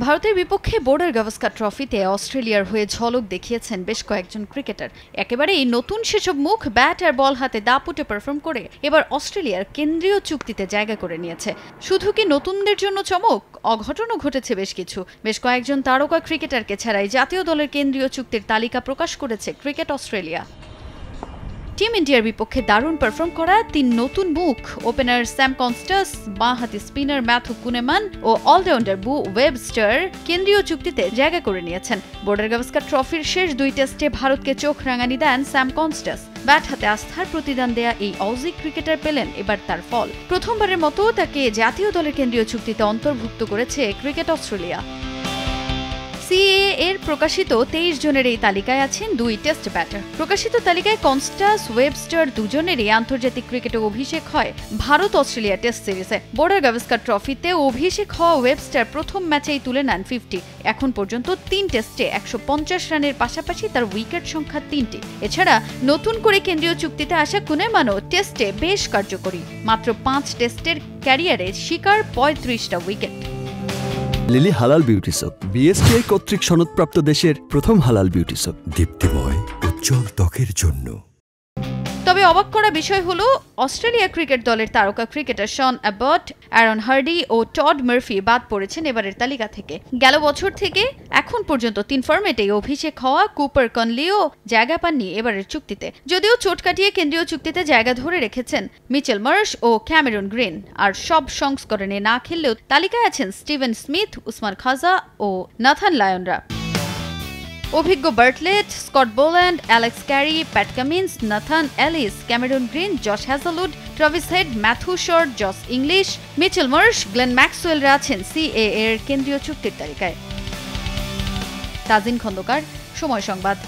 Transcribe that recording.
ভারতের বিপক্ষে বর্ডার গাভাস্কার ট্রফিতে অস্ট্রেলিয়ার হয়ে ঝলক দেখিয়েছেন বেশ কয়েকজন ক্রিকেটার। একেবারেই নতুন সেসব মুখ ব্যাট আর বল হাতে দাপুটে পারফর্ম করে এবার অস্ট্রেলিয়ার কেন্দ্রীয় চুক্তিতে জায়গা করে নিয়েছে। শুধু কি নতুনদের জন্য চমক, অঘটনও ঘটেছে বেশ কয়েকজন তারকা ক্রিকেটারকে ছাড়াই জাতীয় দলের কেন্দ্রীয় চুক্তির তালিকা প্রকাশ করেছে ক্রিকেট অস্ট্রেলিয়া। টিম ইন্ডিয়ার বিপক্ষে দারুণ পারফর্ম করা তিন নতুন মুখ ওপেনার স্যাম কনস্টাস, বাঁহাতি স্পিনার ম্যাথু কুনেমান ও অলরাউন্ডার বু ওয়েবস্টার কেন্দ্রীয় চুক্তিতে জায়গা করে নিয়েছেন। বর্ডার গাভাস্কার ট্রফির শেষ দুই টেস্টে ভারতকে চোখ রাঙানি দেন স্যাম কনস্টাস। ব্যাট হাতে আস্থার প্রতিদান দেয়া এই অজি ক্রিকেটার পেলেন এবার তার ফল। প্রথমবারের মতো তাকে জাতীয় দলের কেন্দ্রীয় চুক্তিতে অন্তর্ভুক্ত করেছে ক্রিকেট অস্ট্রেলিয়া। সিএএ এর প্রকাশিত 23 জনের এই তালিকায় আছেন দুই টেস্ট ব্যাটার। প্রকাশিত তালিকায় কনস্টাস, ওয়েবস্টার দুজনেরই আন্তর্জাতিক ক্রিকেটে অভিষেক হয় ভারত অস্ট্রেলিয়া টেস্ট সিরিজে। বর্ডার গাভাস্কার ট্রফিতে অভিষেক হওয়া ওয়েবস্টার প্রথম ম্যাচেই তুলে নেন 50। এখন পর্যন্ত 3 টেস্টে 150 রানের পাশাপাশি তার উইকেট সংখ্যা 3টি। এছাড়া নতুন করে কেন্দ্রীয় চুক্তিতে আসা কুনেমানও টেস্টে বেশ কার্যকরী। মাত্র 5 টেস্টের ক্যারিয়ারে শিকার 35টা উইকেট। লিলি হালাল বিউটি সোপ, বিএসটিআই কর্তৃক সনদপ্রাপ্ত দেশের প্রথম হালাল বিউটি সোপ, দীপ্তিময় উজ্জ্বল ত্বকের জন্য। তবে অবাক করা বিষয় হলো অস্ট্রেলিয়া ক্রিকেট দলের তারকা cricketer Sean Abbott, Aaron Hardie ও টড মার্ফি বাদ পড়েছেন এবারের তালিকা থেকে। গেল বছর থেকে এখন পর্যন্ত 3 ফরম্যাটেই অভিষেক হওয়া কুপার কনলিও জায়গা পাননি এবারের চুক্তিতে। যদিও চোট কাটিয়ে কেন্দ্রীয় চুক্তিতে জায়গা ধরে রেখেছেন মিচেল মার্শ ও ক্যামেরন গ্রিন। আর সব সংস্করণে না খেললেও তালিকায় আছেন স্টিভেন স্মিথ, উসমান খাজা ও নাথান লায়নরা। অভিজ্ঞ Bartlett, Scott Boland, Alex Carey, Pat Cummins, Nathan Ellis, Cameron Green, Josh Hazlewood, Travis Head, Matthew Short, Josh Inglis, Mitchell Marsh, Glenn ম্যাক্সওয়েলরা আছেন সিএএ এর কেন্দ্রীয় চুক্তির তালিকায়। তাজিন খন্দকার, সময় সংবাদ।